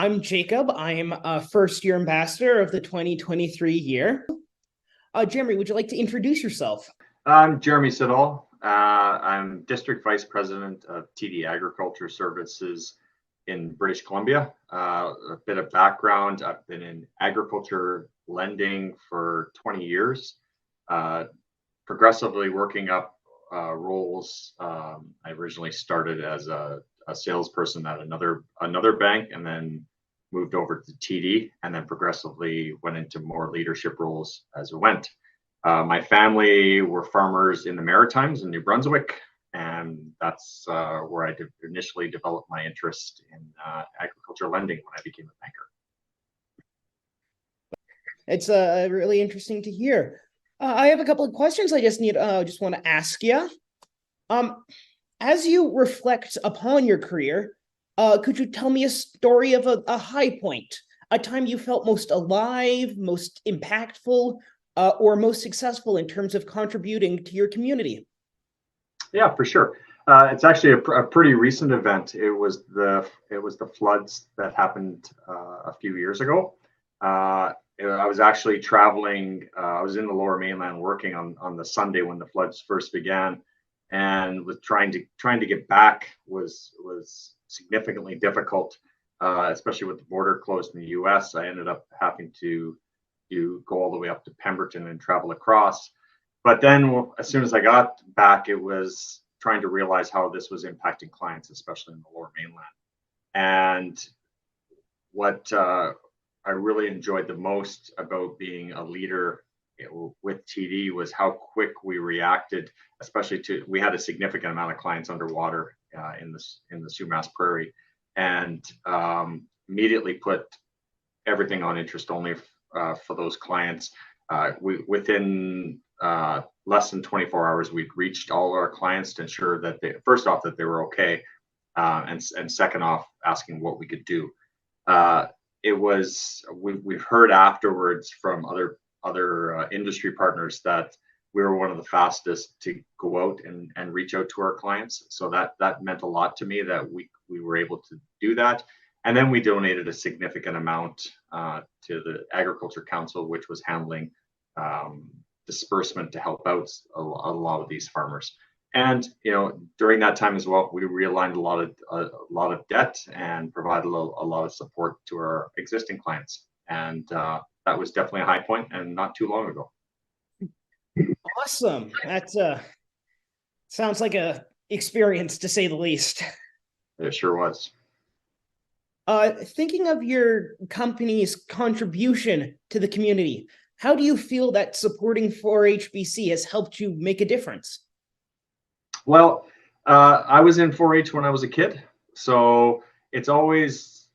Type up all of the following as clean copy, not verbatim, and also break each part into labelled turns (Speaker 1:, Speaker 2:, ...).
Speaker 1: I'm Jacob. I'm a first year ambassador of the 2023 year. Jeremy, would you like to introduce yourself?
Speaker 2: I'm Jeremy Siddall. I'm District Vice President of TD Agriculture Services in British Columbia. A bit of background, I've been in agriculture lending for 20 years, progressively working up roles. I originally started as a salesperson at another bank and then moved over to TD and then progressively went into more leadership roles as it went. My family were farmers in the Maritimes in New Brunswick, and that's where I initially developed my interest in agriculture lending when I became a banker.
Speaker 1: It's really interesting to hear. I have a couple of questions I just want to ask you. As you reflect upon your career, could you tell me a story of a high point, a time you felt most alive, most impactful, or most successful in terms of contributing to your community?
Speaker 2: Yeah, for sure. It's actually a pretty recent event. It was the floods that happened a few years ago. I was actually traveling. I was in the Lower Mainland working on the Sunday when the floods first began, and was trying to get back was significantly difficult, especially with the border closed in the U.S. I ended up having to go all the way up to Pemberton and travel across. But then as soon as I got back, it was trying to realize how this was impacting clients, especially in the Lower Mainland. And what I really enjoyed the most about being a leader with TD was how quick we reacted, especially we had a significant amount of clients underwater in the Sumas Prairie, and immediately put everything on interest only for those clients. Within less than 24 hours, we'd reached all our clients to ensure that first off that they were okay, and second off asking what we could do. We've heard afterwards from other industry partners that we were one of the fastest to go out and reach out to our clients. So that meant a lot to me that we were able to do that. And then we donated a significant amount to the Agriculture Council, which was handling disbursement to help out a lot of these farmers. And during that time as well, we realigned a lot of debt and provided a lot of support to our existing clients. And that was definitely a high point, and not too long ago.
Speaker 1: Awesome. That sounds like a experience, to say the least.
Speaker 2: It sure was.
Speaker 1: Thinking of your company's contribution to the community, how do you feel that supporting 4-HBC has helped you make a difference?
Speaker 2: Well, I was in 4-H when I was a kid, so I've always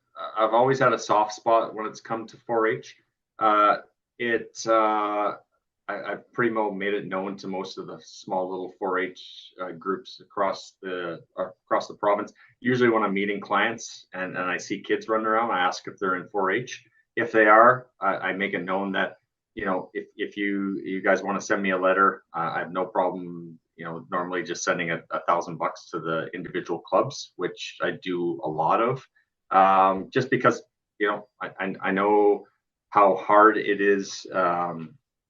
Speaker 2: had a soft spot when it's come to 4-H. I've pretty well made it known to most of the small little 4-H groups across the province. Usually when I'm meeting clients and I see kids running around, I ask if they're in 4-H. If they are, I make it known that, if you guys want to send me a letter, I have no problem, normally just sending $1,000 to the individual clubs, which I do a lot of, just because, I know how hard it is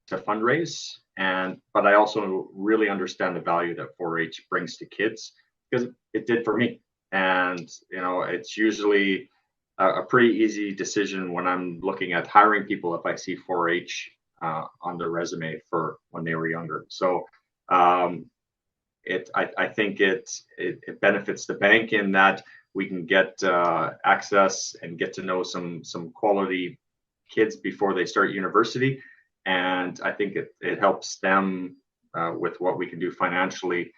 Speaker 2: to fundraise, but I also really understand the value that 4-H brings to kids, because it did for me. And it's usually a pretty easy decision when I'm looking at hiring people if I see 4-H on their resume for when they were younger. So I think it benefits the bank in that we can get access and get to know some quality kids before they start university. And I think it helps them with what we can do financially,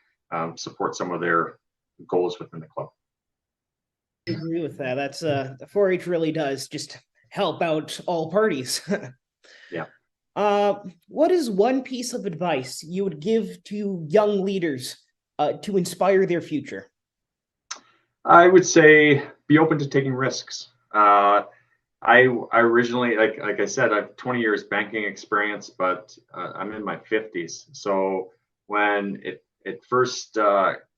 Speaker 2: support some of their goals within the club.
Speaker 1: I agree with that. That's 4-H really does just help out all parties.
Speaker 2: Yeah.
Speaker 1: What is one piece of advice you would give to young leaders to inspire their future?
Speaker 2: I would say be open to taking risks. I originally, like I said, I have 20 years banking experience, but I'm in my 50s. So when it first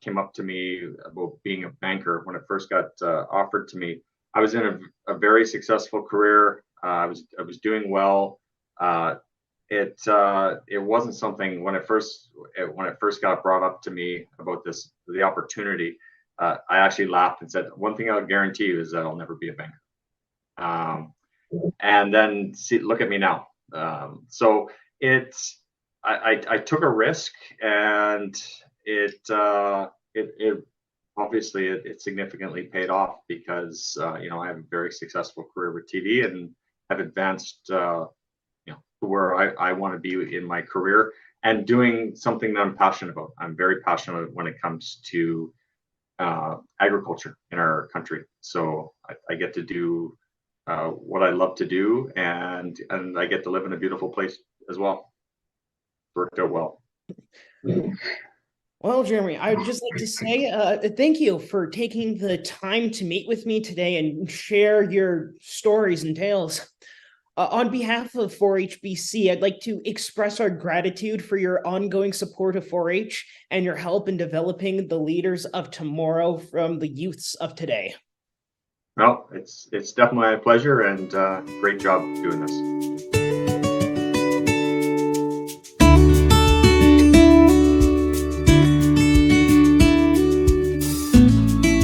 Speaker 2: came up to me about being a banker, when it first got offered to me, I was in a very successful career. I was doing well. It wasn't something when it first got brought up to me about the opportunity. I actually laughed and said, "One thing I'll guarantee you is that I'll never be a banker." Um, and then see, look at me now. So it's I took a risk, and it obviously it significantly paid off because I have a very successful career with TD and have advanced to where I want to be in my career and doing something that I'm passionate about. I'm very passionate when it comes to agriculture in our country. So I get to do what I love to do, and I get to live in a beautiful place as well. Worked out well.
Speaker 1: Well, Jeremy, I'd just like to say thank you for taking the time to meet with me today and share your stories and tales. On behalf of 4-HBC, I'd like to express our gratitude for your ongoing support of 4-H and your help in developing the leaders of tomorrow from the youths of today.
Speaker 2: Well, it's definitely a pleasure, and great job doing this.